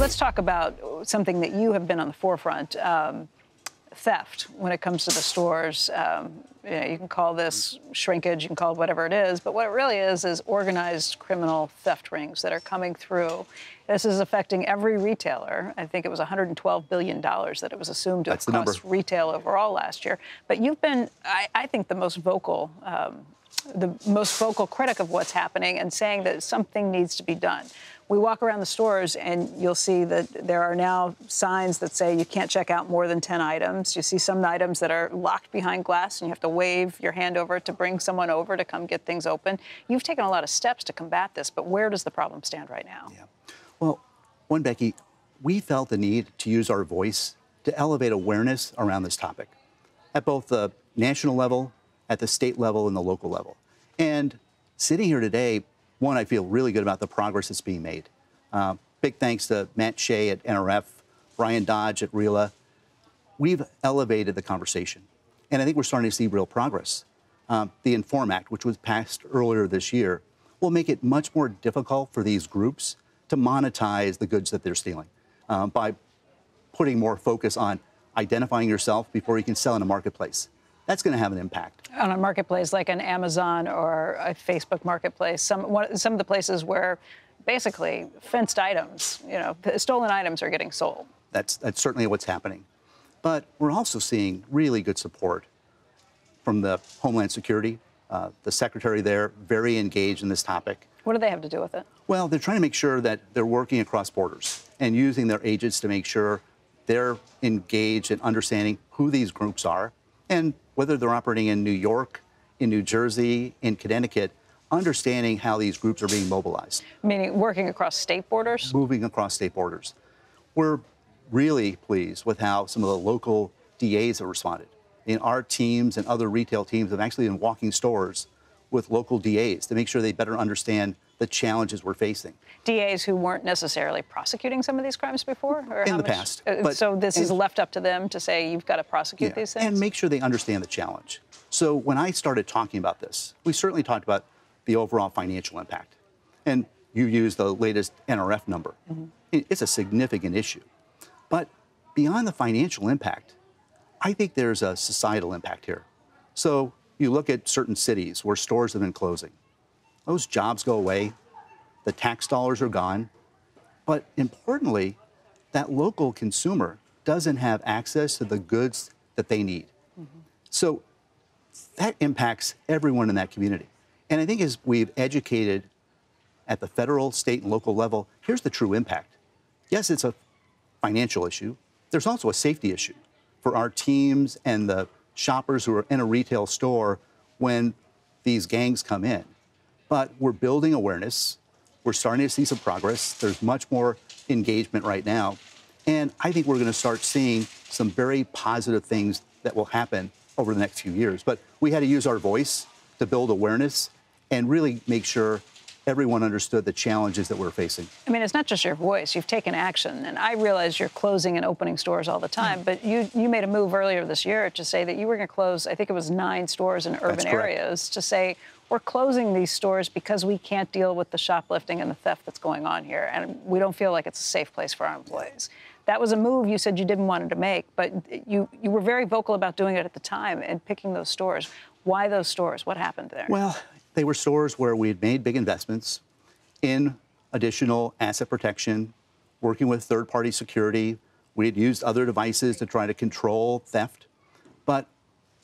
Let's talk about something that you have been on the forefront, theft when it comes to the stores. You can call this shrinkage, you can call it whatever it is, but what it really is organized criminal theft rings that are coming through. This is affecting every retailer. I think it was $112 billion that it was assumed to have cost retail overall last year. But you've been, I think, the most vocal critic of what's happening and saying that something needs to be done. We walk around the stores and you'll see that there are now signs that say you can't check out more than 10 items. You see some items that are locked behind glass and you have to wave your hand over to bring someone over to come get things open. You've taken a lot of steps to combat this, but where does the problem stand right now? Yeah. Well, Becky, we felt the need to use our voice to elevate awareness around this topic at both the national level, at the state level, and the local level. And sitting here today, one, I feel really good about the progress that's being made. Big thanks to Matt Shea at NRF, Brian Dodge at RELA. We've elevated the conversation, and I think we're starting to see real progress. The Inform Act, which was passed earlier this year, will make it much more difficult for these groups to monetize the goods that they're stealing by putting more focus on identifying yourself before you can sell in a marketplace. That's going to have an impact. On a marketplace like an Amazon or a Facebook marketplace, some of the places where basically fenced items, stolen items are getting sold. That's certainly what's happening. But we're also seeing really good support from the Homeland Security. The secretary there, very engaged in this topic. What do they have to do with it? Well, they're trying to make sure that they're working across borders and using their agents to make sure they're engaged in understanding who these groups are and whether they're operating in New York, in New Jersey, in Connecticut, understanding how these groups are being mobilized. Meaning working across state borders? Moving across state borders. We're really pleased with how some of the local DAs have responded. Our teams and other retail teams have actually been walking stores with local DAs to make sure they better understand the challenges we're facing. DAs who weren't necessarily prosecuting some of these crimes before? Or in the past. So this is left up to them to say you've got to prosecute these things? And make sure they understand the challenge. So when I started talking about this, we certainly talked about the overall financial impact. And you used the latest NRF number. Mm-hmm. It's a significant issue. But beyond the financial impact, I think there's a societal impact here. So you look at certain cities where stores have been closing. Those jobs go away, the tax dollars are gone, but importantly, that local consumer doesn't have access to the goods that they need. Mm-hmm. So that impacts everyone in that community. And I think as we've educated at the federal, state, and local level, here's the true impact. Yes, it's a financial issue. There's also a safety issue for our teams and the shoppers who are in a retail store when these gangs come in. But we're building awareness. We're starting to see some progress. There's much more engagement right now. And I think we're going to start seeing some very positive things that will happen over the next few years. But we had to use our voice to build awareness and really make sure everyone understood the challenges that we're facing. I mean, it's not just your voice. You've taken action. And I realize you're closing and opening stores all the time. But you made a move earlier this year to say that you were going to close, I think it was 9 stores in urban areas, to say we're closing these stores because we can't deal with the shoplifting and the theft that's going on here. And we don't feel like it's a safe place for our employees. That was a move you said you didn't want to make, but you were very vocal about doing it at the time and picking those stores. Why those stores? What happened there? Well, they were stores where we had made big investments in additional asset protection, working with third-party security. We had used other devices to try to control theft. But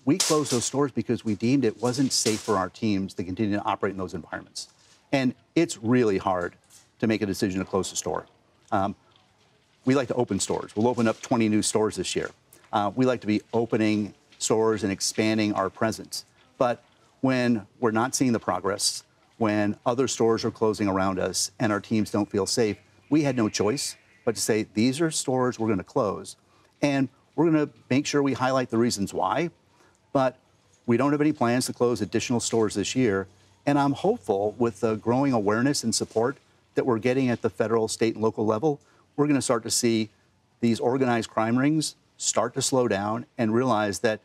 we closed those stores because we deemed it wasn't safe for our teams to continue to operate in those environments. And it's really hard to make a decision to close a store. We like to open stores. We'll open up 20 new stores this year. We like to be opening stores and expanding our presence. But when we're not seeing the progress, when other stores are closing around us and our teams don't feel safe, we had no choice but to say, these are stores we're going to close. And we're going to make sure we highlight the reasons why. But we don't have any plans to close additional stores this year. And I'm hopeful with the growing awareness and support that we're getting at the federal, state, and local level, we're going to start to see these organized crime rings start to slow down and realize that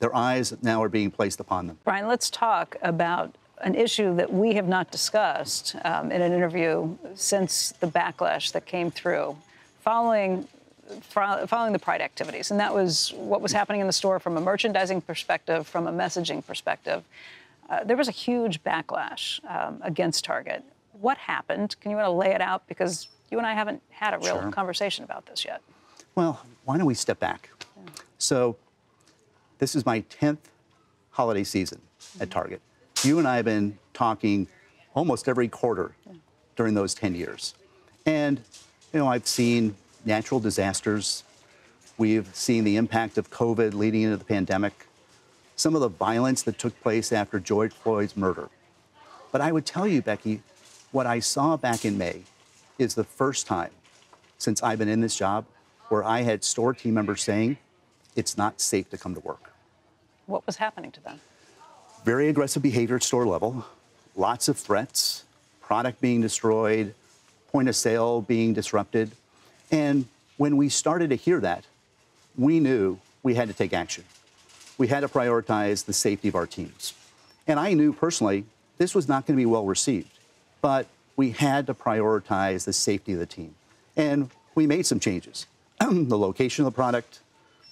their eyes now are being placed upon them. Brian, let's talk about an issue that we have not discussed in an interview since the backlash that came through following the Pride activities, and that was what was happening in the store from a merchandising perspective, from a messaging perspective. There was a huge backlash against Target. What happened? Can you want to lay it out? Because you and I haven't had a real conversation about this yet. Well, why don't we step back? Yeah. So this is my 10th holiday season at Target. You and I have been talking almost every quarter during those 10 years. And, you know, I've seen natural disasters. We've seen the impact of COVID leading into the pandemic, some of the violence that took place after George Floyd's murder. But I would tell you, Becky, what I saw back in May is the first time since I've been in this job where I had store team members saying, it's not safe to come to work. What was happening to them? Very aggressive behavior at store level, lots of threats, product being destroyed, point of sale being disrupted. And when we started to hear that, we knew we had to take action. We had to prioritize the safety of our teams. And I knew personally this was not going to be well received, but we had to prioritize the safety of the team. And we made some changes. The location of the product,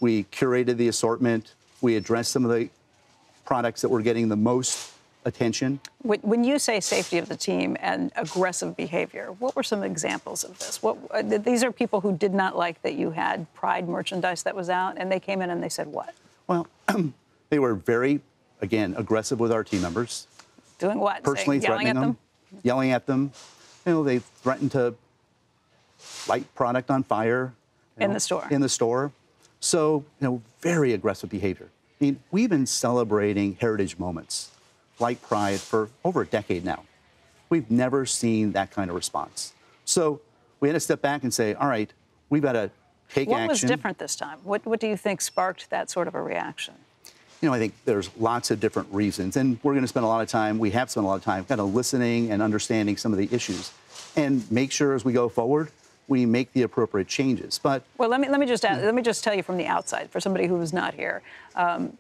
we curated the assortment, we addressed some of the products that were getting the most attention. When you say safety of the team and aggressive behavior, what were some examples of this? These are people who did not like that you had Pride merchandise that was out, and they came in and they said what? Well, they were very, again, aggressive with our team members. Doing what? Personally threatening them, yelling at them. You know, they threatened to light product on fire. In the store. In the store. So, you know, very aggressive behavior. I mean, we've been celebrating heritage moments like Pride for over a decade now. We've never seen that kind of response. So we had to step back and say, all right, we've got to take action. What was different this time? What do you think sparked that sort of a reaction? You know, I think there's lots of different reasons, and we're going to spend a lot of time, we have spent a lot of time kind of listening and understanding some of the issues and make sure as we go forward, we make the appropriate changes. But well, let me just tell you from the outside, for somebody who was not here,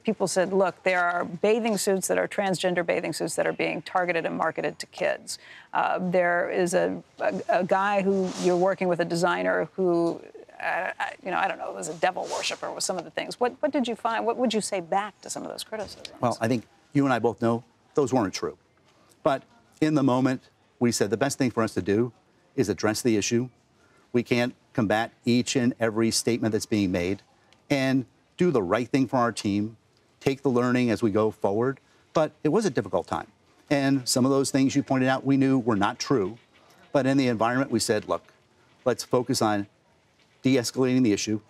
people said, look, there are bathing suits that are transgender bathing suits that are being targeted and marketed to kids. There is a guy who you're working with, a designer who, you know, I don't know, was a devil worshiper with some of the things. What did you find? What would you say back to some of those criticisms? Well, I think you and I both know those weren't true. But in the moment, we said the best thing for us to do is address the issue. We can't combat each and every statement that's being made and do the right thing for our team, take the learning as we go forward. But it was a difficult time. And some of those things you pointed out we knew were not true. But in the environment, we said, look, let's focus on de-escalating the issue,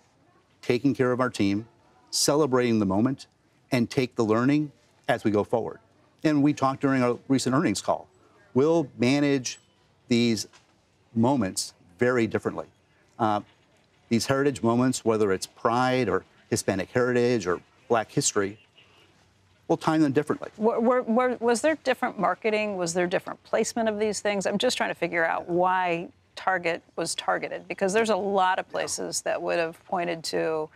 taking care of our team, celebrating the moment, and take the learning as we go forward. And we talked during our recent earnings call. We'll manage these moments very differently. These heritage moments, whether it's Pride or Hispanic heritage or Black history, we'll time them differently. Was there different marketing? Was there different placement of these things? I'm just trying to figure out why Target was targeted, because there's a lot of places that would have pointed to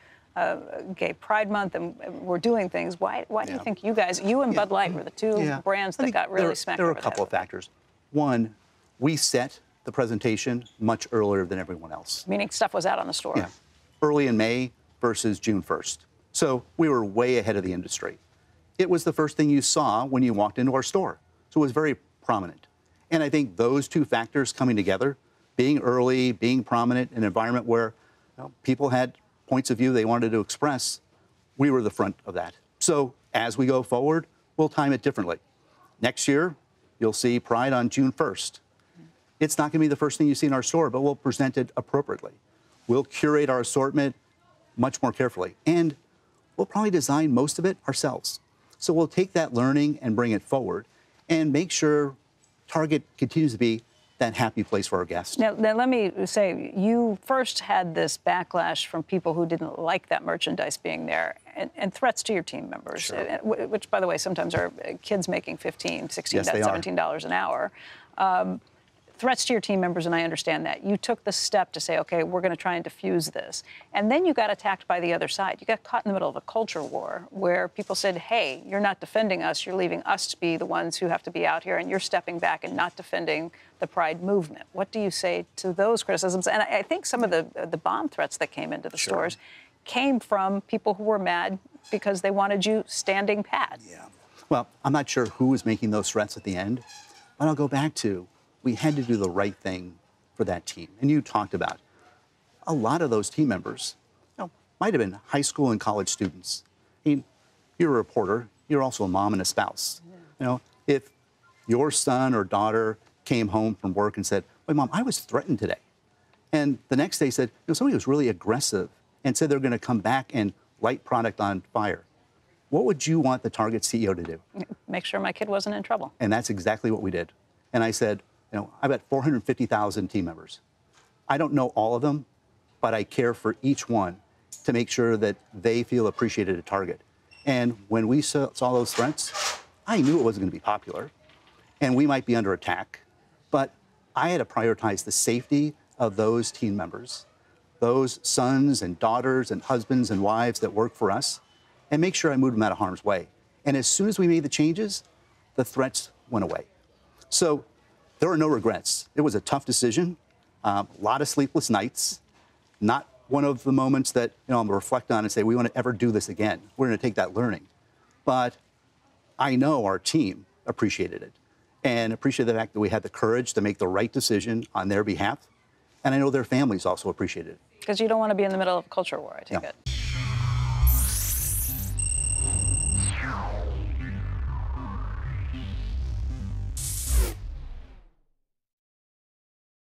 Gay Pride Month and were doing things. Why do you think you guys, you and Bud Light, were the two brands that got really smacked over the head? There are a couple of factors. One, we set the presentation much earlier than everyone else. Meaning stuff was out on the store. Yeah, early in May versus June 1st. So we were way ahead of the industry. It was the first thing you saw when you walked into our store. So it was very prominent. And I think those two factors coming together, being early, being prominent in an environment where people had points of view they wanted to express, we were the front of that. So as we go forward, we'll time it differently. Next year, you'll see Pride on June 1st. It's not going to be the first thing you see in our store, but we'll present it appropriately. We'll curate our assortment much more carefully, and we'll probably design most of it ourselves. So we'll take that learning and bring it forward and make sure Target continues to be that happy place for our guests. Now let me say, you first had this backlash from people who didn't like that merchandise being there and threats to your team members, Sure. Which, by the way, sometimes are kids making $15, $16, yes, $17 an hour. threats to your team members, and I understand that. You took the step to say, okay, we're going to try and diffuse this. And then you got attacked by the other side. You got caught in the middle of a culture war where people said, hey, you're not defending us. You're leaving us to be the ones who have to be out here, and you're stepping back and not defending the Pride movement. What do you say to those criticisms? And I think some of the bomb threats that came into the stores came from people who were mad because they wanted you standing pat. Yeah. Well, I'm not sure who was making those threats at the end, but I'll go back to we had to do the right thing for that team. And you talked about a lot of those team members, might have been high school and college students. I mean, you're a reporter. You're also a mom and a spouse. Yeah. If your son or daughter came home from work and said, "Wait, Mom, I was threatened today," and the next day said, somebody was really aggressive and said they're going to come back and light product on fire, what would you want the Target CEO to do? Make sure my kid wasn't in trouble. And that's exactly what we did. And I said, I've got 450,000 team members. I don't know all of them, but I care for each one to make sure that they feel appreciated at Target. And when we saw those threats, I knew it wasn't going to be popular, and we might be under attack, but I had to prioritize the safety of those team members, those sons and daughters and husbands and wives that work for us, and make sure I moved them out of harm's way. And as soon as we made the changes, the threats went away. So there are no regrets. It was a tough decision, a lot of sleepless nights, not one of the moments that I'm going to reflect on and say, we want to ever do this again. We're going to take that learning. But I know our team appreciated it and appreciated the fact that we had the courage to make the right decision on their behalf. And I know their families also appreciated it. Because you don't want to be in the middle of a culture war, I take it.